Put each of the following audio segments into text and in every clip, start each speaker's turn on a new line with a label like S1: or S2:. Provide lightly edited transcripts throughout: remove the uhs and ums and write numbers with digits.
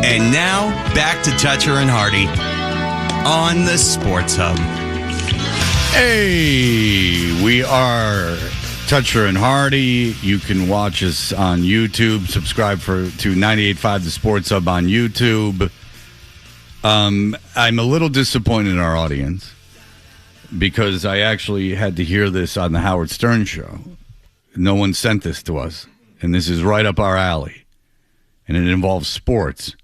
S1: And now, back to Toucher and Hardy on the Sports Hub.
S2: Hey, we are Toucher and Hardy. You can watch us on YouTube. Subscribe to 98.5 The Sports Hub on YouTube. I'm a little disappointed in our audience because I actually had to hear this on the Howard Stern show. No one sent this to us, and this is right up our alley, and it involves sports.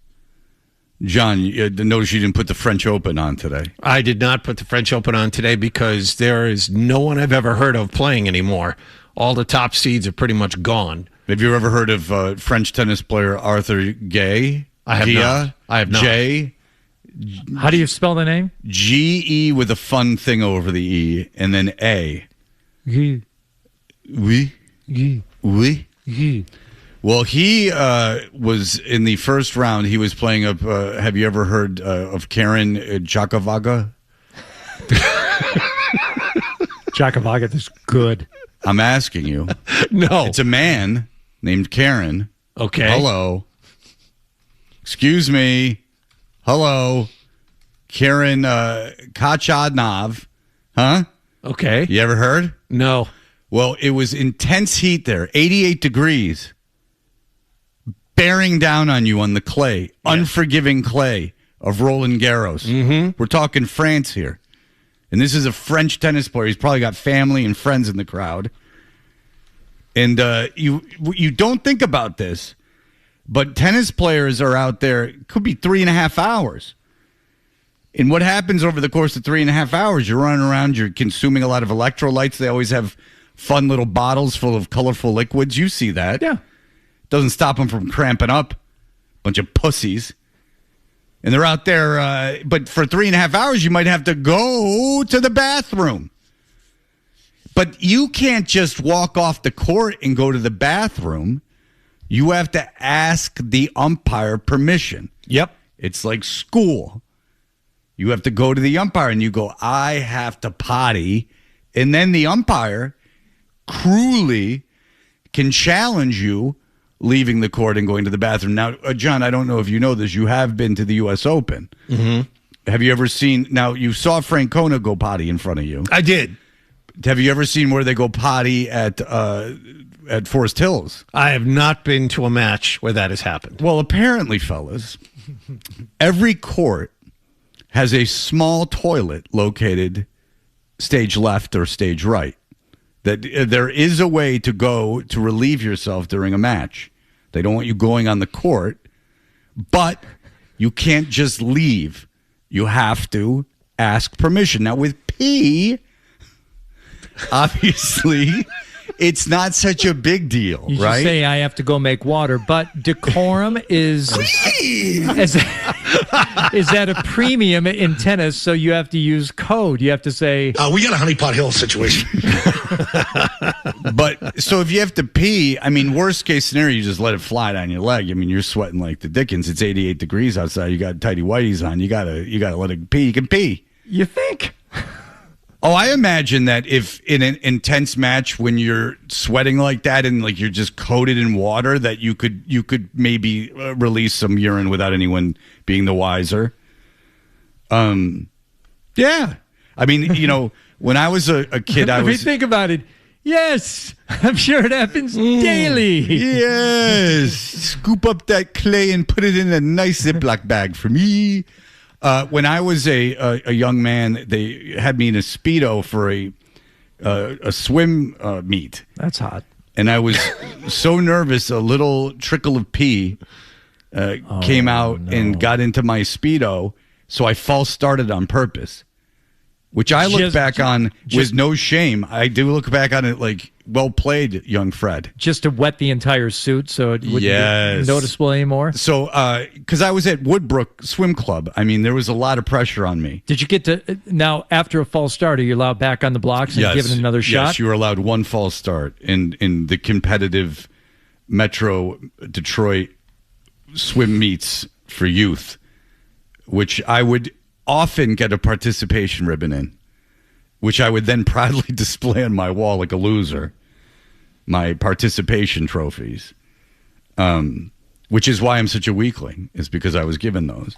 S2: John, notice you didn't put the French Open on today.
S3: I did not put the French Open on today because there is no one I've ever heard of playing anymore. All the top seeds are pretty much gone.
S2: Have you ever heard of French tennis player Arthur Gay?
S3: I have not. I have not.
S2: J.
S4: How do you spell the name?
S2: G-E with a fun thing over the E, and then A.
S4: G.
S2: Oui.
S4: G.
S2: Oui.
S4: G.
S2: Well, he was in the first round. He was playing up. Have you ever heard of Karen Jakavaga?
S4: Jakavaga is good.
S2: I'm asking you.
S3: No.
S2: It's a man named Karen.
S3: Okay.
S2: Hello. Excuse me. Hello. Karen Kachadnov. Huh?
S3: Okay.
S2: You ever heard?
S3: No.
S2: Well, it was intense heat there, 88 degrees, bearing down on you on the clay, unforgiving clay of Roland Garros. Mm-hmm. We're talking France here. And this is a French tennis player. He's probably got family and friends in the crowd. And you don't think about this, but tennis players are out there, it could be 3.5 hours. And what happens over the course of 3.5 hours? You're running around, you're consuming a lot of electrolytes. They always have fun little bottles full of colorful liquids. You see that.
S4: Yeah.
S2: Doesn't stop them from cramping up. Bunch of pussies. And they're out there, but for 3.5 hours, you might have to go to the bathroom. But you can't just walk off the court and go to the bathroom. You have to ask the umpire permission.
S3: Yep.
S2: It's like school. You have to go to the umpire and you go, I have to potty. And then the umpire cruelly can challenge you leaving the court and going to the bathroom. Now, John, I don't know if you know this. You have been to the U.S. Open.
S3: Mm-hmm.
S2: Have you ever seen... Now, you saw Francona go potty in front of you.
S3: I did.
S2: Have you ever seen where they go potty at Forest Hills?
S3: I have not been to a match where that has happened.
S2: Well, apparently, fellas, every court has a small toilet located stage left or stage right. That there is a way to go to relieve yourself during a match. They don't want you going on the court, but you can't just leave. You have to ask permission. Now, with pee, obviously, it's not such a big deal,
S4: You
S2: right?
S4: should say I have to go make water, but decorum is at a premium in tennis, so you have to use code. You have to say...
S5: we got a Honeypot Hill situation.
S2: But, so if you have to pee, I mean, worst case scenario, you just let it fly down your leg. I mean, you're sweating like the dickens. It's 88 degrees outside. You got tighty whities on. You gotta let it pee. You can pee.
S4: You think?
S2: Oh, I imagine that if in an intense match when you're sweating like that and like you're just coated in water, that you could maybe release some urine without anyone being the wiser. Yeah. I mean, you know, when I was a kid, I was...
S4: think about it. Yes, I'm sure it happens daily.
S2: Yes. Scoop up that clay and put it in a nice Ziploc bag for me. When I was a young man, they had me in a Speedo for a swim meet.
S4: That's hot.
S2: And I was so nervous, a little trickle of pee came out and got into my Speedo, so I false started on purpose. Which I look back on with no shame. I do look back on it like, well played, young Fred.
S4: Just to wet the entire suit so it wouldn't be noticeable anymore?
S2: So, because I was at Woodbrook Swim Club, I mean, there was a lot of pressure on me.
S4: Did you get to, now after a false start, are you allowed back on the blocks and give it another shot?
S2: Yes, you were allowed one false start in the competitive Metro Detroit swim meets for youth, which I would often get a participation ribbon in, which I would then proudly display on my wall like a loser, my participation trophies. which is why I'm such a weakling, is because I was given those.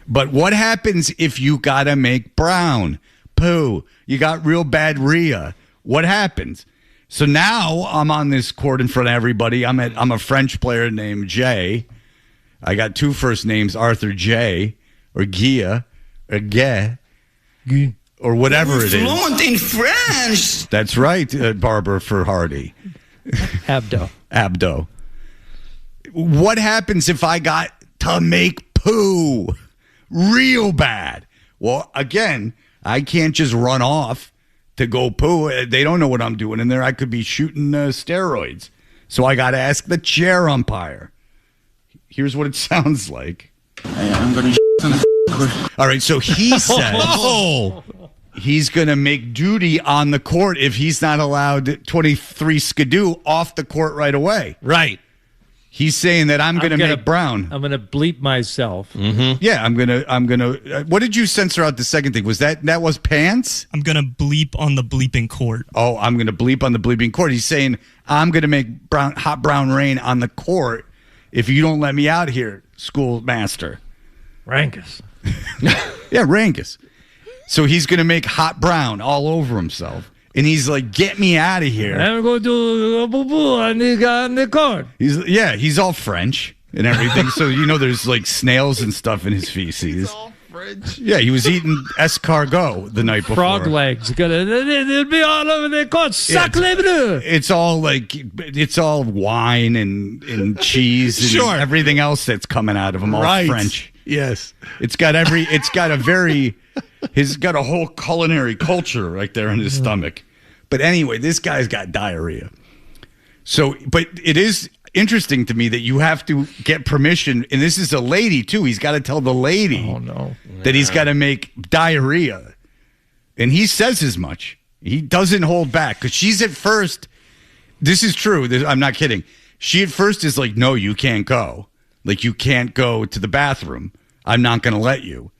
S2: But what happens if you got to make brown poo? You got real bad rhea. What happens? So now I'm on this court in front of everybody. I'm a French player named Jay. I got 2 first names, Arthur J, or Gia, or Guy, or whatever it is.
S1: Fluent in French.
S2: That's right, Barbara for Hardy. Abdo. What happens if I got to make poo real bad? Well, again, I can't just run off to go poo. They don't know what I'm doing in there. I could be shooting steroids. So I got to ask the chair umpire. Here's what it sounds like.
S6: I'm going to
S2: All right, so he says he's going to make duty on the court if he's not allowed 23 skidoo off the court right away.
S3: Right.
S2: He's saying that I'm going to make brown.
S4: I'm going to bleep myself.
S3: Mm-hmm.
S2: Yeah, I'm gonna. What did you censor out the second thing? Was that was pants?
S7: I'm gonna bleep on the bleeping court.
S2: Oh, I'm gonna bleep on the bleeping court. He's saying I'm gonna make hot brown rain on the court if you don't let me out here, schoolmaster.
S4: Rankus.
S2: Yeah, Rankus. So he's gonna make hot brown all over himself. And he's like, get me out of here.
S4: I'm going to boo-boo on the court.
S2: He's all French and everything. So, there's like snails and stuff in his feces. He's all French. Yeah, he was eating escargot the night before.
S4: Frog legs. They'll be all over the court. Sacre bleu.
S2: It's all wine and cheese and everything else that's coming out of him, all French.
S3: Yes.
S2: He's got a whole culinary culture right there in his stomach. But anyway, this guy's got diarrhea. So, but it is interesting to me that you have to get permission, and this is a lady too. He's got to tell the lady that he's got to make diarrhea. And he says as much. He doesn't hold back because she's at first, this is true. I'm not kidding. She at first is like, no, you can't go. Like, you can't go to the bathroom. I'm not going to let you.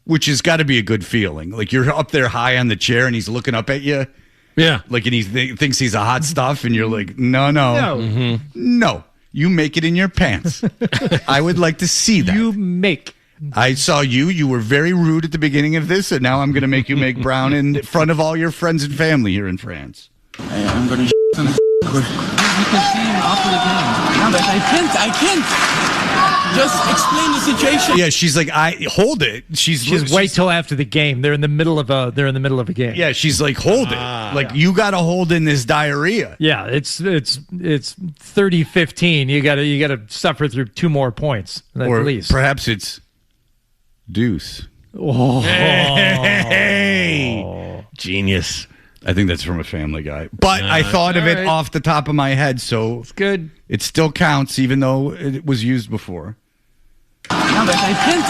S2: Which has got to be a good feeling. Like, you're up there high on the chair and he's looking up at you.
S3: Yeah.
S2: Like, and he thinks he's a hot stuff and you're like, no. No. You make it in your pants. I would like to see that.
S4: You make.
S2: I saw you. You were very rude at the beginning of this, and now I'm going to make you make brown in front of all your friends and family here in France.
S6: I'm going to on the court. You can see him after the game. No, but I can't. Just explain the situation.
S2: Yeah, she's like, I hold it. She's
S4: wait till after the game. They're in the middle of a game.
S2: Yeah, she's like, hold it. Like, you got to hold in this diarrhea.
S4: Yeah, it's 30-15. You got to suffer through 2 more points at least.
S2: Perhaps it's Deuce.
S4: Oh.
S3: Hey. Genius.
S2: I think that's from a Family Guy. But I thought of it off the top of my head, so
S4: it's good.
S2: It still counts, even though it was used before.
S6: No, but I can't.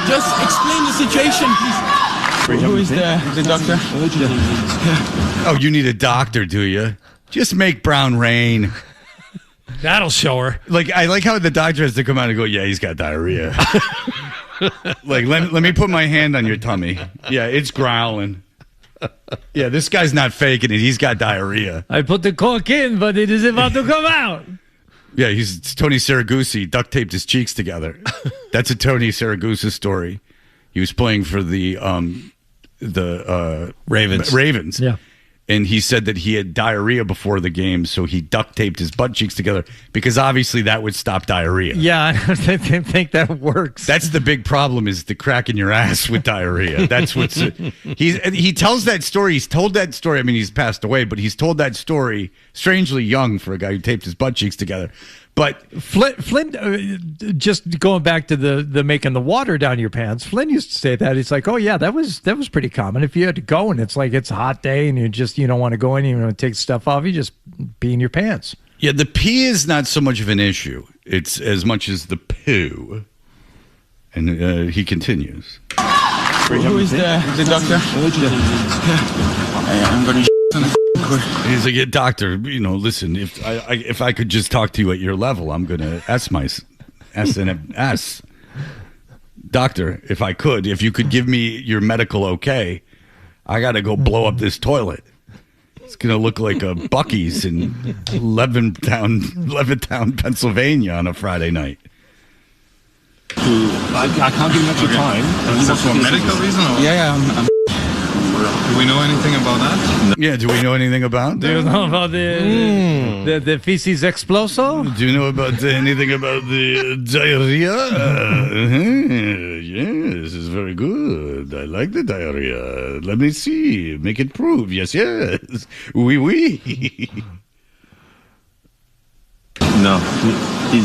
S6: Just explain the situation, please. Who is the doctor?
S2: Oh, you need a doctor, do you? Just make brown rain.
S3: That'll show her.
S2: Like, I like how the doctor has to come out and go, yeah, he's got diarrhea. Like, let me put my hand on your tummy. Yeah, it's growling. Yeah, this guy's not faking it. He's got diarrhea.
S4: I put the cork in, but it is about to come out.
S2: Yeah, it's Tony Saragusa. Duct taped his cheeks together. That's a Tony Saragusa story. He was playing for the Ravens.
S4: Yeah.
S2: And he said that he had diarrhea before the game, so he duct taped his butt cheeks together because obviously that would stop diarrhea.
S4: Yeah, I don't think that works.
S2: That's the big problem, is the crack in your ass with diarrhea. That's what's he tells that story. He's told that story. I mean, he's passed away, but he's told that story strangely young for a guy who taped his butt cheeks together. But
S4: Flynn, just going back to the making the water down your pants, Flynn used to say that. He's like, oh yeah, that was pretty common. If you had to go and it's like it's a hot day and you don't want to go in, you don't want to take stuff off, you just pee in your pants.
S2: Yeah, the pee is not so much of an issue. It's as much as the poo. And he continues.
S6: Who is the doctor? I'm going to on the court.
S2: He's like, yeah, doctor, listen, if I could just talk to you at your level, I'm going to S and S. Doctor, if you could give me your medical okay, I got to go blow up this toilet. It's going to look like a Buc-ee's in Levittown, Pennsylvania on a Friday night.
S8: I can't give much time.
S9: Is that for a medical reason? Or?
S8: Yeah, I'm
S9: Do we know anything about that?
S2: Yeah, do we know anything about that?
S4: Do you know about the feces exploso?
S2: Do you know about anything about the diarrhea? Yes, it's very good. I like the diarrhea. Let me see. Make it prove. Yes, yes. Oui, oui.
S8: No, he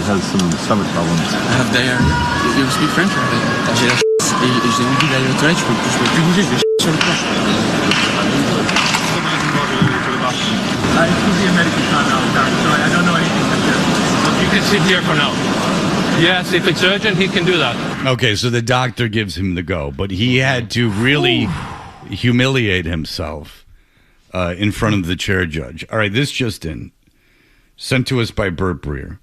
S8: has some stomach problems.
S6: I have diarrhea. You speak French, right? J'ai la et j'ai envie d'aller aux toilettes, je peux plus bouger, je vais sur le plat.
S10: It could be a medical time now, so I don't know anything.
S11: You can sit here for now. Yes, if it's urgent, he can do that.
S2: Okay, so the doctor gives him the go, but he had to really humiliate himself in front of the chair judge. All right, this just in. Sent to us by Burt Breer.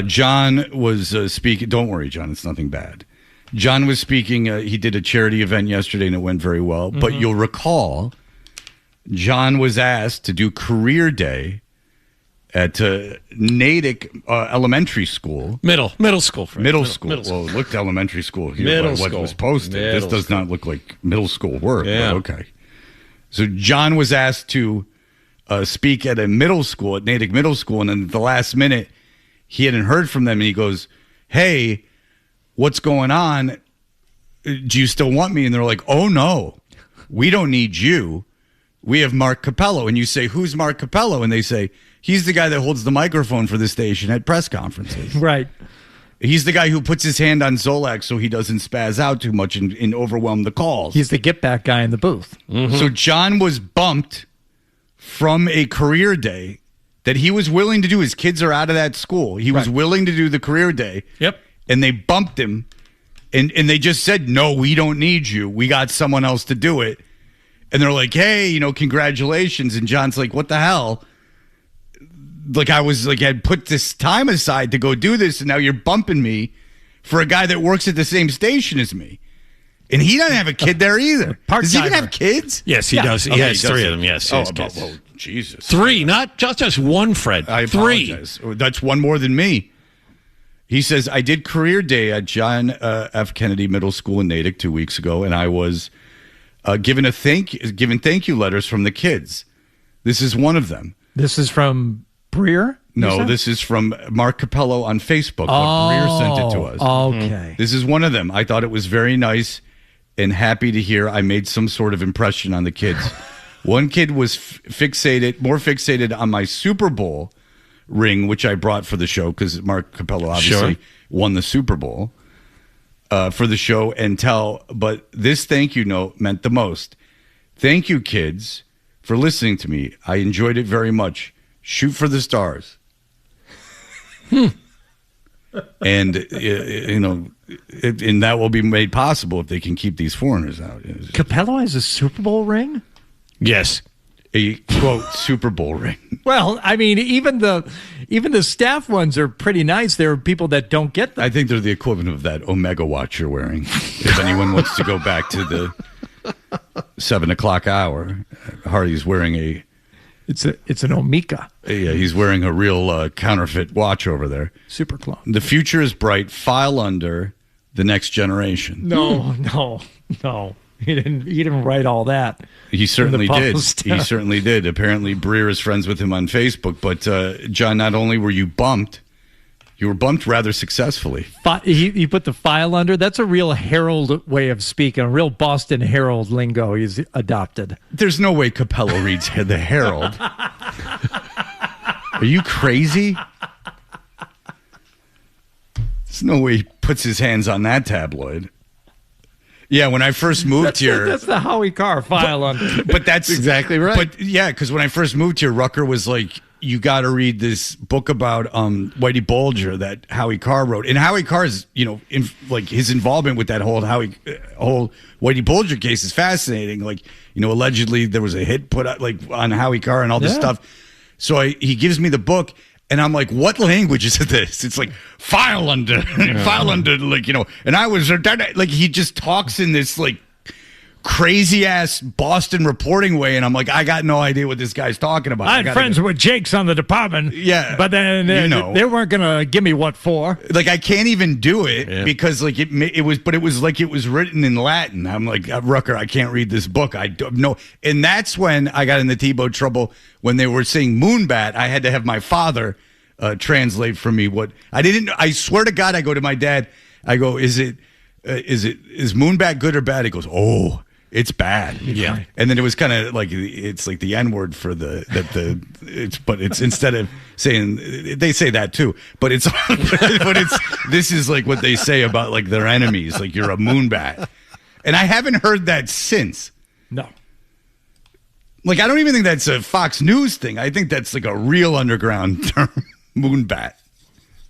S2: John was speaking. Don't worry, John, it's nothing bad. John was speaking. He did a charity event yesterday, and it went very well. But you'll recall, John was asked to do career day at Natick Elementary School.
S3: Middle school. Frank.
S2: Middle school. Well, it looked elementary school here by what was posted. This does not look like middle school work.
S3: Yeah.
S2: But okay. So John was asked to speak at a middle school, at Natick Middle School, and then at the last minute, he hadn't heard from them, and he goes, "Hey, what's going on? Do you still want me?" And they're like, "Oh, no, we don't need you. We have Mark Capello." And you say, "Who's Mark Capello?" And they say, "He's the guy that holds the microphone for the station at press conferences."
S4: Right.
S2: He's the guy who puts his hand on Zolax so he doesn't spaz out too much and overwhelm the calls.
S4: He's the get back guy in the booth.
S2: Mm-hmm. So John was bumped from a career day that he was willing to do. His kids are out of that school. He was willing to do the career day.
S3: Yep.
S2: And they bumped him, and they just said, "No, we don't need you. We got someone else to do it." And they're like, "Hey, congratulations." And John's like, "What the hell? Like, I had put this time aside to go do this, and now you're bumping me for a guy that works at the same station as me." And he doesn't have a kid there either. Does he even have kids?
S3: Yes, he does. He has three of them. Yes, he has
S2: kids.
S3: kids.
S2: Jesus.
S3: Three, not just one, Fred.
S2: I
S3: three.
S2: apologize. That's one more than me. He says, "I did career day at John F. Kennedy Middle School in Natick 2 weeks ago, and I was given thank you letters from the kids. This is one of them."
S4: This is from Breer?
S2: No, this is from Mark Capello on Facebook. Breer sent it to us.
S4: Okay.
S2: This is one of them. "I thought it was very nice and happy to hear I made some sort of impression on the kids. One kid was more fixated on my Super Bowl ring, which I brought for the show because Mark Capello obviously won the Super Bowl for the show. But this thank you note meant the most. Thank you, kids, for listening to me. I enjoyed it very much. Shoot for the stars." And and that will be made possible if they can keep these foreigners out.
S4: Capello has a Super Bowl ring?
S3: Yes.
S2: A quote Super Bowl ring.
S4: Well, I mean, even the staff ones are pretty nice. There are people that don't get them.
S2: I think they're the equivalent of that Omega watch you're wearing. If anyone wants to go back to the 7 o'clock hour, Hardy's wearing a.
S4: It's an Omega.
S2: Yeah, he's wearing a real counterfeit watch over there.
S4: Super clone.
S2: The future is bright. File under the next generation.
S4: No. He didn't write all that.
S2: He certainly did. He certainly did. Apparently, Breer is friends with him on Facebook. But John, not only were you bumped, you were bumped rather successfully.
S4: He put the file under. That's a real Herald way of speaking. A real Boston Herald lingo he's adopted.
S2: There's no way Capello reads the Herald. Are you crazy? There's no way he puts his hands on that tabloid. Yeah, when I first moved here...
S4: That's the Howie Carr file under.
S2: But that's
S3: exactly right.
S2: But yeah, because when I first moved here, Rucker was like, "You got to read this book about Whitey Bulger that Howie Carr wrote." And Howie Carr's, his involvement with that whole Whitey Bulger case is fascinating. Allegedly there was a hit put out on Howie Carr and all this stuff. So he gives me the book. And I'm like, "What language is this?" It's like file under, file under, and I was he just talks in this crazy ass Boston reporting way, and I'm like, I got no idea what this guy's talking about.
S4: I had friends with Jakes on the department.
S2: Yeah,
S4: but then they weren't gonna give me what for.
S2: Like, I can't even do it because like it was like it was written in Latin. I'm like, Rucker, I can't read this book. I don't know. And that's when I got in the Tebow trouble when they were saying moonbat. I had to have my father translate for me what I didn't. I swear to God, I go to my dad. I go, is moonbat good or bad? He goes, oh, it's bad.
S3: Yeah.
S2: And then it was kind of like, it's like the N-word for but it's instead of saying, they say that too, but it's this is like what they say about like their enemies, like you're a moonbat. And I haven't heard that since.
S4: No.
S2: Like, I don't even think that's a Fox News thing. I think that's like a real underground term, moonbat.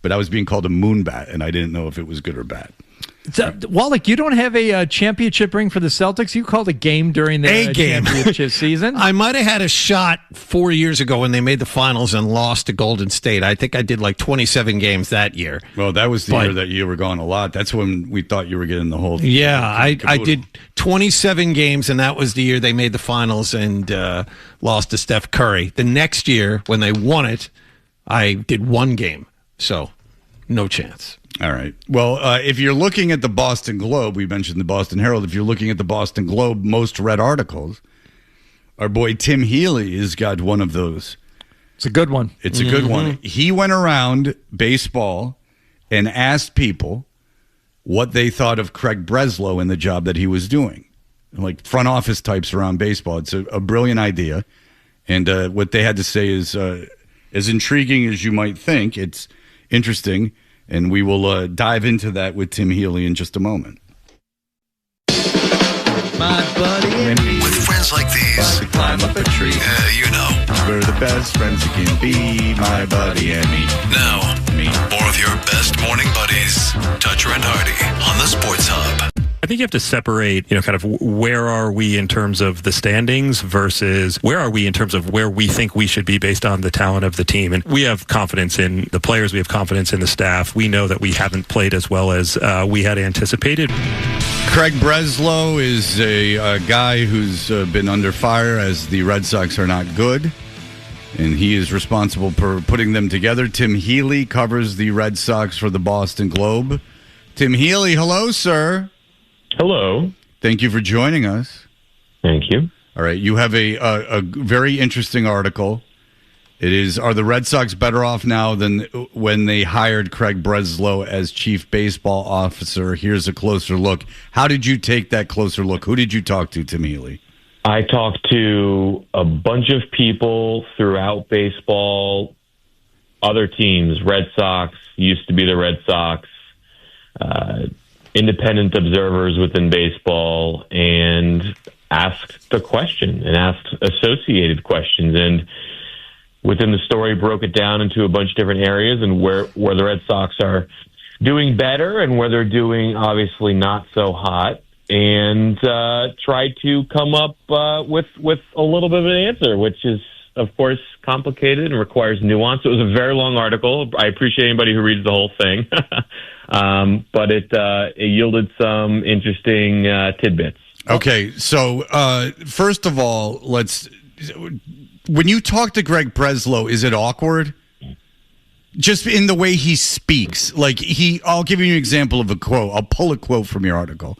S2: But I was being called a moonbat, and I didn't know if it was good or bad.
S4: So, Wallach, you don't have a championship ring for the Celtics? You called a game during the championship season?
S3: I might have had a shot 4 years ago when they made the finals and lost to Golden State. I think I did like 27 games that year.
S2: Well, that was the year that you were gone a lot. That's when we thought you were getting the whole thing.
S3: Yeah, I did 27 games, and that was the year they made the finals and lost to Steph Curry. The next year, when they won it, I did one game. So, no chance.
S2: All right. Well, if you're looking at the Boston Globe, we mentioned the Boston Herald. If you're looking at the Boston Globe most read articles, our boy Tim Healey has got one of those.
S4: It's a good one.
S2: It's a good one. He went around baseball and asked people what they thought of Craig Breslow and the job that he was doing. Like front office types around baseball. It's a brilliant idea. And what they had to say is as intriguing as you might think. It's interesting. And we will dive into that with Tim Healey in just a moment.
S1: My buddy and me.
S12: With friends like these,
S1: to climb up a tree.
S12: You know.
S2: We're the best friends you can be, my buddy and me.
S12: Now, more of your best morning buddies, Toucher and Hardy, on the Sports Hub.
S13: I think you have to separate, kind of where are we in terms of the standings versus where are we in terms of where we think we should be based on the talent of the team. And we have confidence in the players. We have confidence in the staff. We know that we haven't played as well as we had anticipated.
S2: Craig Breslow is a guy who's been under fire as the Red Sox are not good. And he is responsible for putting them together. Tim Healey covers the Red Sox for the Boston Globe. Tim Healey, hello, sir.
S14: Hello.
S2: Thank you for joining us.
S14: Thank you.
S2: All right. You have a very interesting article. It is, are the Red Sox better off now than when they hired Craig Breslow as chief baseball officer? Here's a closer look. How did you take that closer look? Who did you talk to, Tim Healey?
S14: I talked to a bunch of people throughout baseball, other teams, Red Sox, used to be the Red Sox, independent observers within baseball, and asked the question and asked associated questions. And within the story, broke it down into a bunch of different areas and where the Red Sox are doing better and where they're doing obviously not so hot, and tried to come up with a little bit of an answer, which is, of course, complicated and requires nuance. It was a very long article. I appreciate anybody who reads the whole thing. But it yielded some interesting tidbits.
S2: Okay, so first of all, when you talk to Craig Breslow, is it awkward? Just in the way he speaks. I'll give you an example of a quote. I'll pull a quote from your article.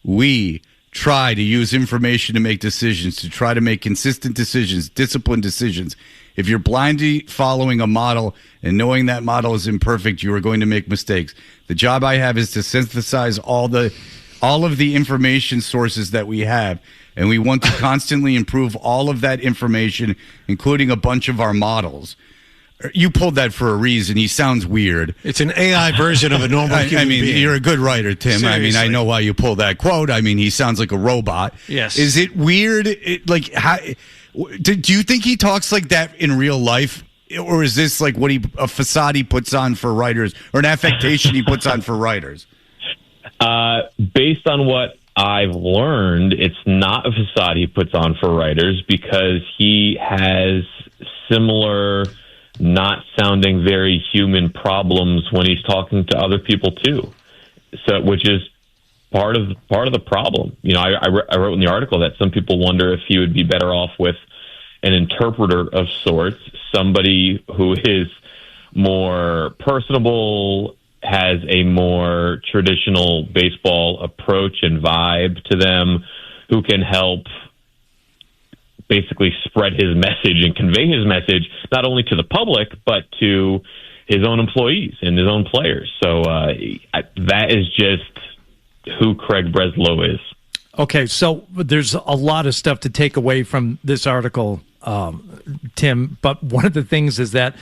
S2: We try to use information to make decisions, to try to make consistent decisions, disciplined decisions. If you're blindly following a model and knowing that model is imperfect, you are going to make mistakes. The job I have is to synthesize all of the information sources that we have, and we want to constantly improve all of that information, including a bunch of our models. You pulled that for a reason. He sounds weird.
S3: It's an AI version of a normal human being.
S2: You're a good writer, Tim.
S3: Seriously.
S2: I know why you pulled that quote. He sounds like a robot.
S3: Yes.
S2: Is it weird? Do you think he talks like that in real life? Or is this like a facade he puts on for writers, or an affectation he puts on for writers?
S14: Based on what I've learned, it's not a facade he puts on for writers, because he has similar not sounding very human problems when he's talking to other people too. So, which is part of the problem. I wrote in the article that some people wonder if he would be better off with an interpreter of sorts, somebody who is more personable, has a more traditional baseball approach and vibe to them, who can help basically spread his message and convey his message not only to the public but to his own employees and his own players. So that is just who Craig Breslow is.
S4: Okay, so there's a lot of stuff to take away from this article, Tim, but one of the things is that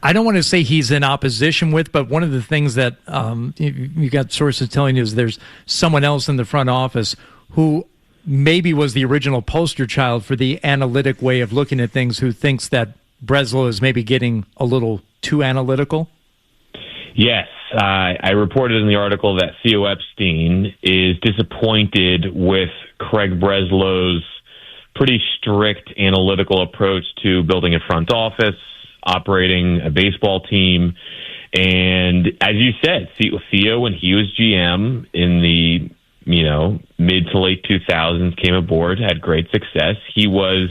S4: I don't want to say he's in opposition with, but one of the things that you got sources telling you is there's someone else in the front office who maybe was the original poster child for the analytic way of looking at things, who thinks that Breslow is maybe getting a little too analytical.
S14: Yes. I reported in the article that Theo Epstein is disappointed with Craig Breslow's pretty strict analytical approach to building a front office, operating a baseball team. And as you said, Theo, when he was GM in the mid to late 2000s, came aboard, had great success. He was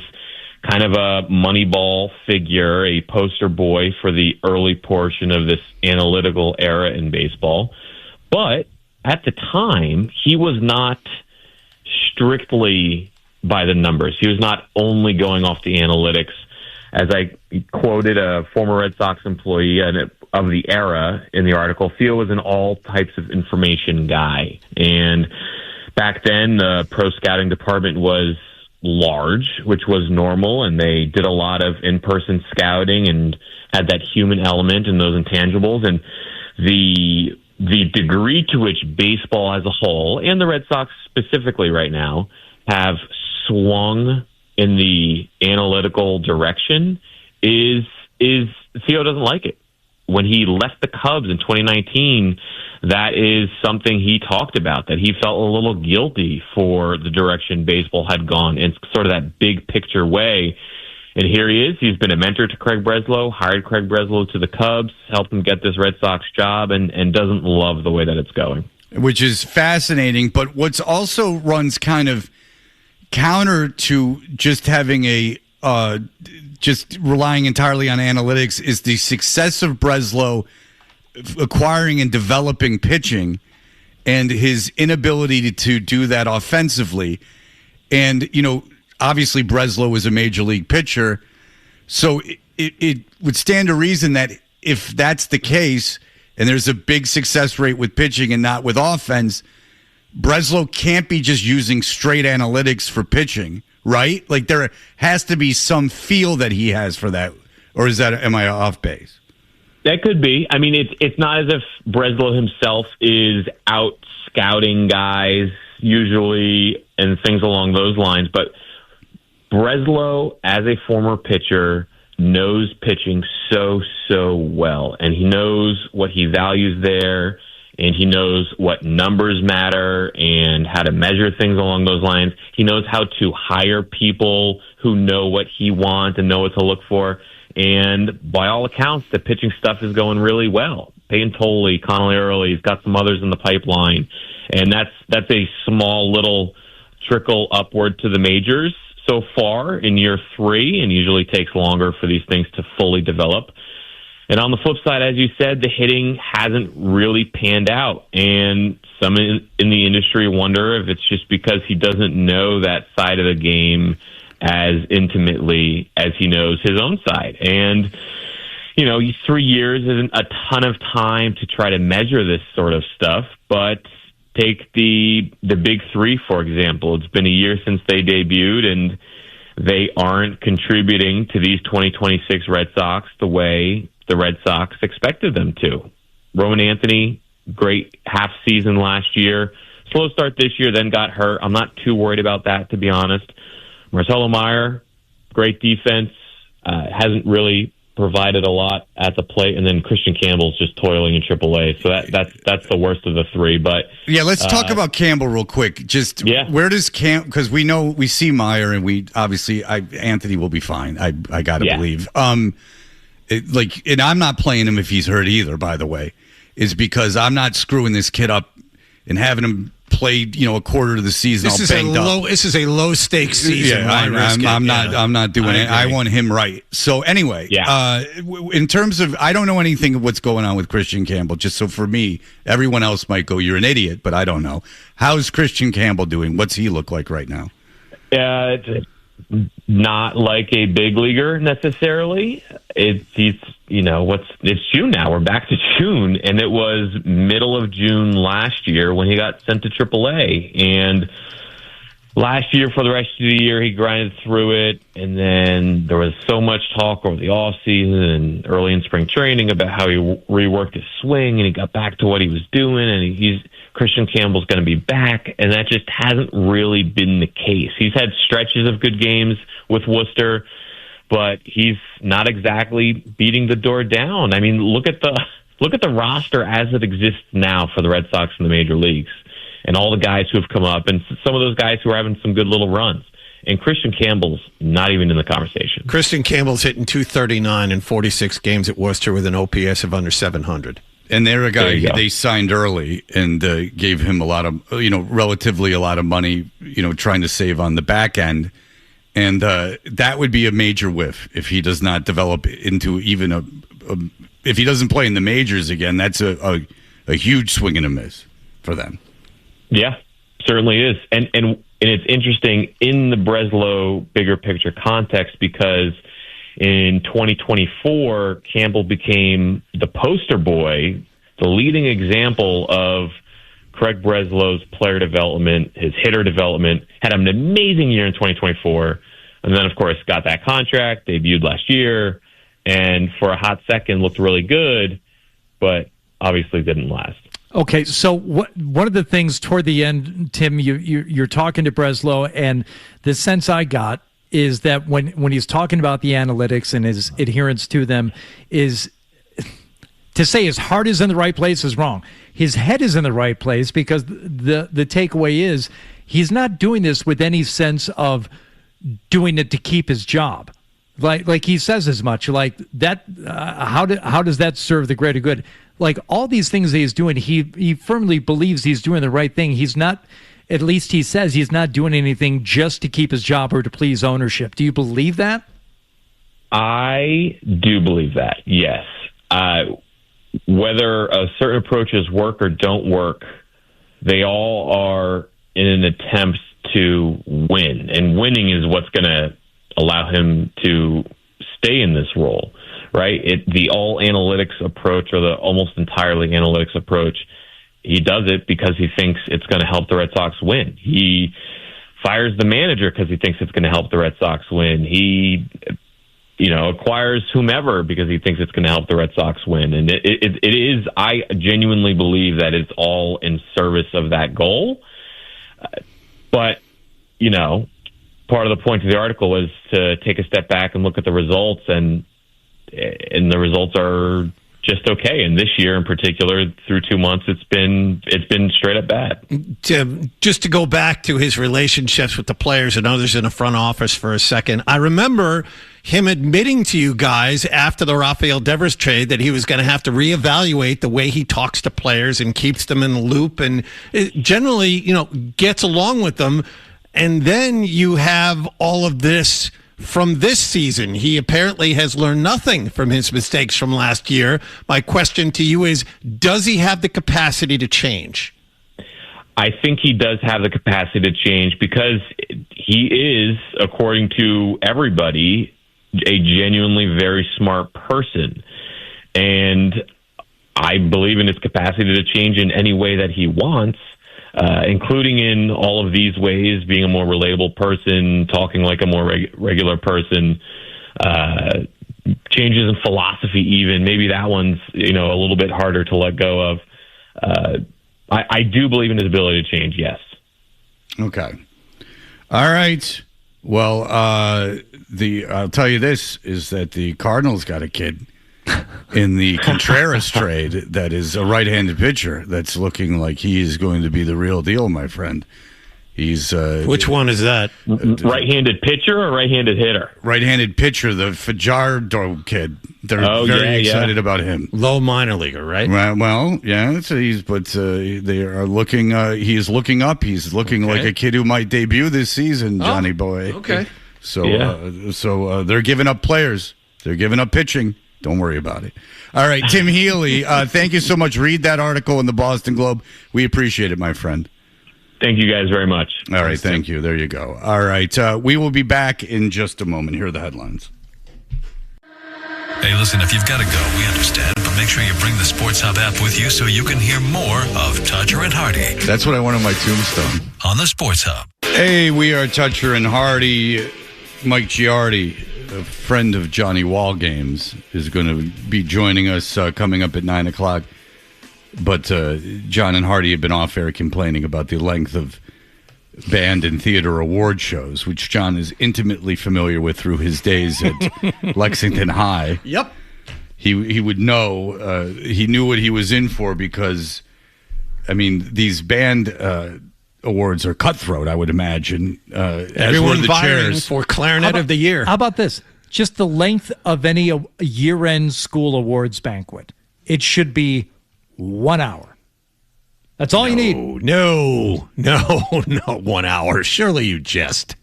S14: kind of a Moneyball figure, a poster boy for the early portion of this analytical era in baseball. But at the time, he was not strictly by the numbers. He was not only going off the analytics. As I quoted a former Red Sox employee of the era in the article, Theo was an all types of information guy. And back then, the pro scouting department was large, which was normal, and they did a lot of in-person scouting and had that human element and those intangibles. And the degree to which baseball as a whole, and the Red Sox specifically right now, have swung in the analytical direction is Theo doesn't like it. When he left the Cubs in 2019, that is something he talked about, that he felt a little guilty for the direction baseball had gone in sort of that big picture way. And here he is. He's been a mentor to Craig Breslow, hired Craig Breslow to the Cubs, helped him get this Red Sox job, and doesn't love the way that it's going. Which is fascinating, but what's also runs kind of counter to just having just relying entirely on analytics is the success of Breslow acquiring and developing pitching and his inability to do that offensively. And, obviously Breslow is a major league pitcher, so it would stand to reason that if that's the case and there's a big success rate with pitching and not with offense, Breslow can't be just using straight analytics for pitching, right? Like there has to be some feel that he has for that, or am I off base? That could be. I mean, it's not as if Breslow himself is out scouting guys usually and things along those lines, but Breslow, as a former pitcher, knows pitching so well, and he knows what he values there, and he knows what numbers matter and how to measure things along those lines. He knows how to hire people who know what he wants and know what to look for. And by all accounts, the pitching stuff is going really well. Payne Tolley, Connolly Early, he's got some others in the pipeline. And that's a small little trickle upward to the majors so far in year 3, and usually takes longer for these things to fully develop. And on the flip side, as you said, the hitting hasn't really panned out. And some in the industry wonder if it's just because he doesn't know that side of the game as intimately as he knows his own side. And, 3 years isn't a ton of time to try to measure this sort of stuff. But take the big 3, for example. It's been a year since they debuted, and they aren't contributing to these 2026 Red Sox the way the Red Sox expected them to. Roman Anthony, great half season last year. Slow start this year, then got hurt. I'm not too worried about that, to be honest. Marcelo Meyer, great defense, hasn't really provided a lot at the plate, and then Kristian Campbell's just toiling in AAA. So that's the worst of the 3. But yeah, let's talk about Campbell real quick. Where does because we see Meyer, and we obviously Anthony will be fine. I gotta believe. And I'm not playing him if he's hurt either, by the way, is because I'm not screwing this kid up
S2: and having him play, a quarter of the season all banged up.
S3: This is a low stakes season.
S2: Yeah, I'm not doing it. I want him right. So anyway, in terms of, I don't know anything of what's going on with Kristian Campbell. Just so for me, everyone else might go, "You're an idiot," but I don't know. How's Kristian Campbell doing? What's he look like right now?
S14: It's not like a big leaguer necessarily. It's June now. We're back to June, and it was middle of June last year when he got sent to AAA. And last year, for the rest of the year, he grinded through it. And then there was so much talk over the offseason and early in spring training about how he reworked his swing and he got back to what he was doing. And Kristian Campbell's going to be back. And that just hasn't really been the case. He's had stretches of good games with Worcester, but he's not exactly beating the door down. I mean, look at the roster as it exists now for the Red Sox in the major leagues, and all the guys who have come up, and some of those guys who are having some good little runs. And Kristian Campbell's not even in the conversation.
S3: Kristian Campbell's hitting .239 in 46 games at Worcester with an OPS of under 700.
S2: And they're a guy they signed early and gave him a lot of, relatively a lot of money, trying to save on the back end. And that would be a major whiff if he does not develop into even if he doesn't play in the majors again. That's a huge swing and a miss for them.
S14: Yeah, certainly is. And it's interesting in the Breslow bigger picture context, because in 2024, Campbell became the poster boy, the leading example of Craig Breslow's player development, his hitter development. Had an amazing year in 2024, and then, of course, got that contract, debuted last year, and for a hot second looked really good, but obviously didn't last.
S4: Okay, so one of the things toward the end, Tim, you're talking to Breslow, and the sense I got is that when he's talking about the analytics and his adherence to them, is to say his heart is in the right place is wrong. His head is in the right place, because the takeaway is he's not doing this with any sense of doing it to keep his job. Like he says as much. Like that. How does that serve the greater good? Like all these things that he's doing, he firmly believes he's doing the right thing. He's not, at least he says he's not doing anything just to keep his job or to please ownership. Do you believe that?
S14: I do believe that, yes. Whether certain approaches work or don't work, they all are in an attempt to win. And winning is what's going to allow him to stay in this role. Right? The all analytics approach, or the almost entirely analytics approach, he does it because he thinks it's going to help the Red Sox win. He fires the manager because he thinks it's going to help the Red Sox win. He, acquires whomever because he thinks it's going to help the Red Sox win. And it is, I genuinely believe that it's all in service of that goal. But, part of the point of the article is to take a step back and look at the results, and the results are just okay. And this year in particular, through 2 months, it's been straight up bad.
S3: Tim, just to go back to his relationships with the players and others in the front office for a second, I remember him admitting to you guys after the Rafael Devers trade that he was going to have to reevaluate the way he talks to players and keeps them in the loop, and generally, gets along with them. And then you have all of this from this season. He apparently has learned nothing from his mistakes from last year. My question to you is, does he have the capacity to change?
S14: I think he does have the capacity to change, because he is, according to everybody, a genuinely very smart person. And I believe in his capacity to change in any way that he wants. Including in all of these ways, being a more relatable person, talking like a more regular person, changes in philosophy even. Maybe that one's, a little bit harder to let go of. I do believe in his ability to change, yes.
S2: Okay. All right. Well, I'll tell you this, is that the Cardinals got a kid in the Contreras trade that is a right-handed pitcher that's looking like he is going to be the real deal, my friend. He's
S3: which one is that?
S14: Right-handed pitcher or right-handed hitter?
S2: Right-handed pitcher, the Fajardo kid. They're very excited about him.
S3: Low minor leaguer, right?
S2: Well, yeah. So they are looking. He is looking up. He's looking like a kid who might debut this season, Johnny boy.
S3: Okay.
S2: So they're giving up players. They're giving up pitching. Don't worry about it. All right, Tim Healey, thank you so much. Read that article in the Boston Globe. We appreciate it, my friend.
S14: Thank you guys very much.
S2: All right, thank you. There you go. All right, we will be back in just a moment. Here are the headlines.
S12: Hey, listen, if you've got to go, we understand, but make sure you bring the Sports Hub app with you so you can hear more of Toucher and Hardy.
S2: That's what I want on my tombstone.
S12: On the Sports Hub.
S2: Hey, we are Toucher and Hardy. Mike Giardi, a friend of Johnny Wall Games, is going to be joining us coming up at 9 o'clock. But John and Hardy have been off air complaining about the length of band and theater award shows, which John is intimately familiar with through his days at Lexington High.
S3: Yep.
S2: He would know. He knew what he was in for because, I mean, these band awards are cutthroat, I would imagine.
S3: Everyone vying for Clarinet of the Year.
S4: How about this? Just the length of any year-end school awards banquet. It should be 1 hour. That's all you need.
S3: No, 1 hour. Surely you jest.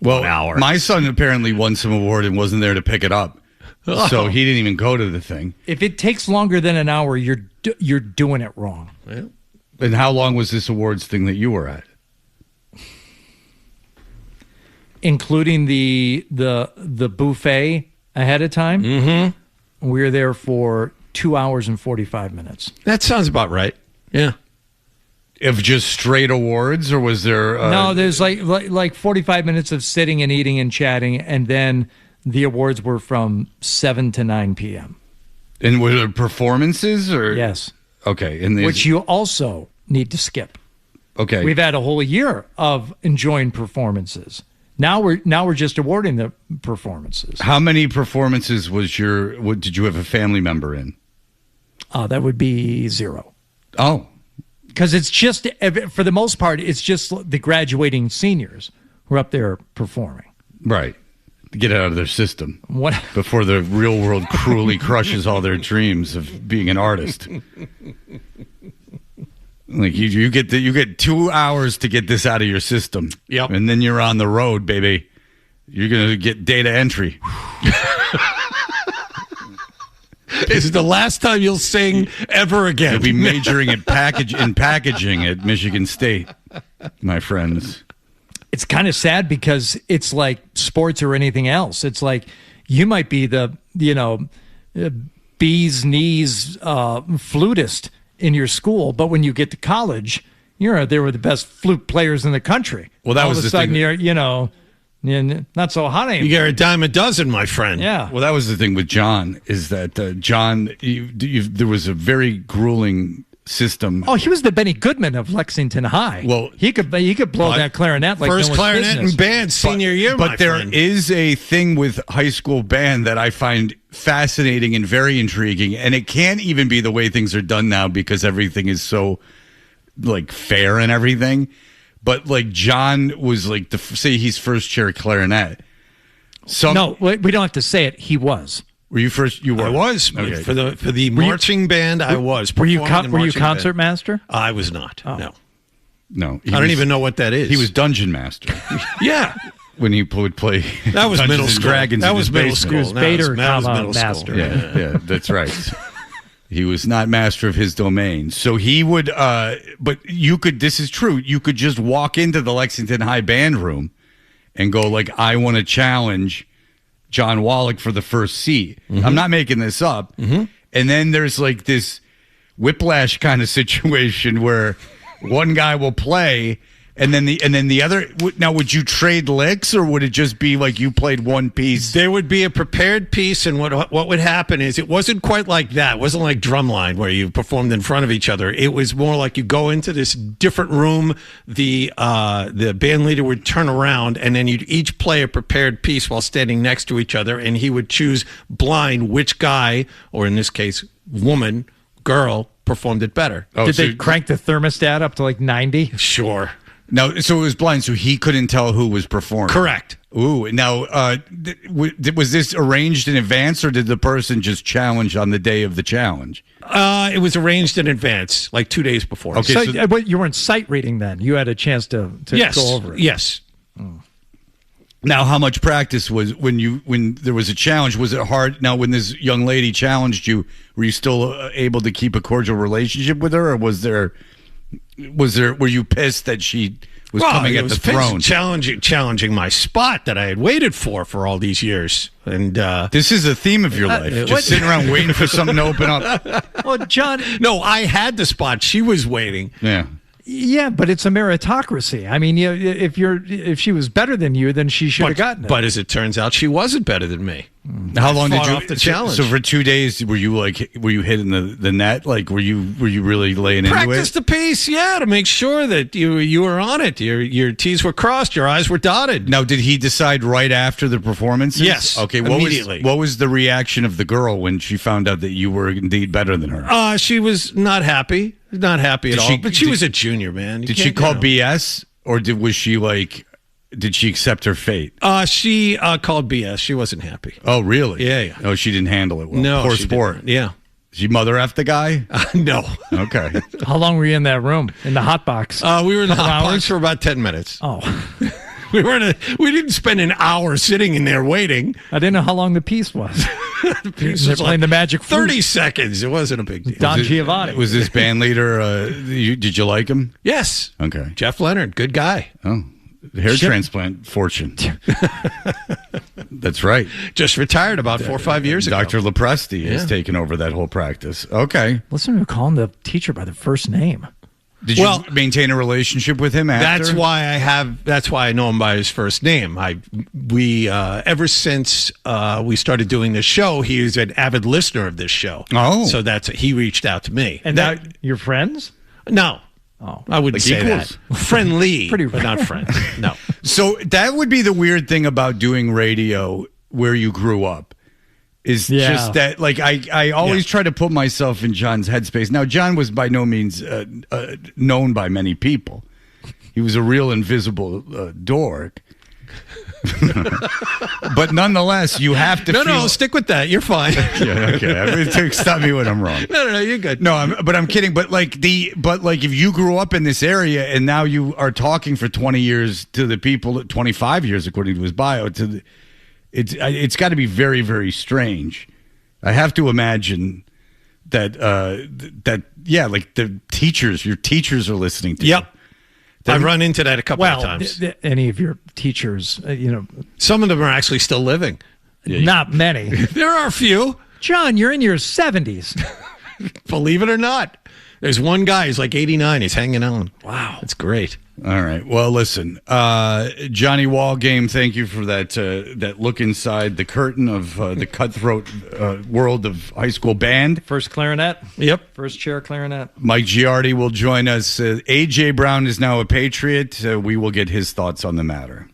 S2: Well,
S3: 1 hour.
S2: My son apparently won some award and wasn't there to pick it up. So he didn't even go to the thing.
S4: If it takes longer than an hour, you're doing it wrong.
S3: Well,
S2: and how long was this awards thing that you were at?
S4: Including the buffet ahead of time.
S3: Mm-hmm.
S4: We were there for 2 hours and 45 minutes.
S3: That sounds about right. Yeah.
S2: Of just straight awards, or was there?
S4: No, there's like 45 minutes of sitting and eating and chatting, and then the awards were from 7 to 9 p.m.
S2: And were there performances, or
S4: yes?
S2: Okay, and
S4: which you also need to skip.
S2: Okay,
S4: we've had a whole year of enjoying performances. Now we're just awarding the performances.
S2: How many performances was your? What did you have a family member in?
S4: That would be 0.
S2: Oh.
S4: Because it's just, for the most part, it's just the graduating seniors who are up there performing.
S2: Right. To get it out of their system.
S4: What?
S2: Before the real world cruelly crushes all their dreams of being an artist. Like you get 2 hours to get this out of your system.
S3: Yep.
S2: And then you're on the road, baby. You're going to get data entry.
S3: This is the last time you'll sing ever again.
S2: You'll be majoring in packaging at Michigan State, my friends.
S4: It's kind of sad because it's like sports or anything else. It's like you might be the, bee's knees flutist in your school, but when you get to college, you're there with the best flute players in the country.
S2: Well, that
S4: all
S2: was
S4: of a
S2: the
S4: sudden
S2: thing.
S4: You're, not so hot anymore.
S3: You get a dime a dozen, my friend.
S4: Yeah.
S2: Well, that was the thing with John, is that John, there was a very grueling system.
S4: Oh, he was the Benny Goodman of Lexington High.
S2: Well,
S4: he could blow that clarinet like
S3: first
S4: no one's
S3: clarinet
S4: business.
S3: in band senior year.
S2: But there is a thing with high school band that I find fascinating and very intriguing, and it can't even be the way things are done now because everything is so like fair and everything. But like John was like say he's first chair clarinet.
S4: No, we don't have to say it. He was.
S2: Were you first? You were.
S3: I was
S2: okay.
S3: for the marching band. I was.
S4: Were you concert master?
S3: I was not.
S4: Oh.
S3: No. I don't even know what that is.
S2: He was dungeon master.
S3: Yeah.
S2: When he would play.
S3: That was
S2: Dungeons
S3: middle
S2: and
S3: school.
S2: Dragons.
S3: That
S2: in
S3: was
S2: his
S3: middle
S2: basement.
S3: school.
S4: He was Bader,
S3: middle
S4: master.
S3: school.
S2: Yeah, that's right. He was not master of his domain. So he would, but you could, this is true, you could just walk into the Lexington High band room and go like, I want to challenge John Wallach for the first seat. Mm-hmm. I'm not making this up.
S3: Mm-hmm.
S2: And then there's like this Whiplash kind of situation where one guy will play and then the other. Now, would you trade licks, or would it just be like you played one piece?
S3: There would be a prepared piece, and what would happen is it wasn't quite like that. It wasn't like drumline where you performed in front of each other. It was more like you go into this different room. The band leader would turn around, and then you'd each play a prepared piece while standing next to each other, and he would choose blind which guy, or in this case, woman, girl, performed it better.
S4: Did they crank the thermostat up to like 90?
S3: Sure.
S2: Now, so it was blind, so he couldn't tell who was performing.
S3: Correct.
S2: Ooh, now, was this arranged in advance, or did the person just challenge on the day of the challenge?
S3: It was arranged in advance, like 2 days before.
S2: Okay,
S4: so, but you weren't sight reading then. You had a chance to go over it.
S3: Yes.
S2: Now, how much practice was when there was a challenge? Was it hard? Now, when this young lady challenged you, were you still able to keep a cordial relationship with her, or were you pissed that she was coming at the throne?
S3: Challenging my spot that I had waited for all these years. And
S2: this is a theme of your life. Just sitting around waiting for something to open up.
S4: Well, John.
S3: No, I had the spot. She was waiting.
S2: Yeah.
S4: Yeah, but it's a meritocracy. I mean, if she was better than you, then she should have gotten it.
S3: But as it turns out, she wasn't better than me.
S2: How long did you
S3: off the challenge?
S2: So for 2 days, were you hitting the net? Like, were you really laying into it?
S3: Practice the piece, yeah, to make sure that you were on it. Your T's were crossed, your I's were dotted.
S2: Now, did he decide right after the performance?
S3: Yes.
S2: Okay.
S3: Immediately.
S2: What was the reaction of the girl when she found out that you were indeed better than her?
S3: She was not happy. Not happy at all. But she was a junior, man.
S2: Did she call BS, or did she accept her fate?
S3: She called BS. She wasn't happy.
S2: Oh, really?
S3: Yeah.
S2: Oh, she didn't handle it well.
S3: No,
S2: poor
S3: she
S2: sport.
S3: didn't. Yeah.
S2: Did she mother F the guy?
S3: No.
S2: Okay.
S4: How long were you in that room? In the hot box?
S3: We were in the hot box for about 10 minutes.
S4: Oh.
S3: We didn't spend an hour sitting in there waiting.
S4: I didn't know how long the piece was.
S3: The piece
S4: was playing the magic flute.
S3: 30 seconds. It wasn't a big deal.
S4: Don Giovanni.
S2: Was this band leader, did you like him?
S3: Yes.
S2: Okay.
S3: Jeff Leonard, good guy.
S2: Oh, hair transplant fortune. That's right.
S3: Just retired about 4 or 5 years ago.
S2: Dr. Lepresti has taken over that whole practice. Okay.
S4: Listen to calling the teacher by the first name.
S2: Did you maintain a relationship with him after?
S3: That's why I know him by his first name. We ever since we started doing this show, he is an avid listener of this show.
S2: Oh.
S3: So he reached out to me.
S4: And now you're friends?
S3: No.
S4: Oh.
S3: I wouldn't say
S2: equals?
S3: that. Friendly,
S4: Pretty
S3: but not friends. No.
S2: So that would be the weird thing about doing radio where you grew up. Is just that, like, I always try to put myself in John's headspace. Now, John was by no means known by many people. He was a real invisible dork. But nonetheless, you have to
S3: No, stick with that. You're fine.
S2: Yeah, okay. I mean, stop me when I'm wrong.
S3: No, you're good.
S2: No, I'm kidding. But if you grew up in this area and now you are talking for 20 years to the people, 25 years according to his bio, it's got to be very, very strange. I have to imagine that like the teachers, your teachers are listening to you.
S3: Yep. I've run into that a couple of times.
S4: Any of your teachers,
S3: some of them are actually still living.
S4: Not many.
S3: There are a few.
S4: John, you're in your 70s.
S3: Believe it or not. There's one guy who's like 89. He's hanging on.
S4: Wow.
S3: That's great.
S2: All right. Well, listen, Johnny Wallgame, thank you for that look inside the curtain of the cutthroat world of high school band.
S4: First clarinet.
S3: Yep.
S4: First chair clarinet.
S2: Mike Giardi will join us. A.J. Brown is now a Patriot. We will get his thoughts on the matter.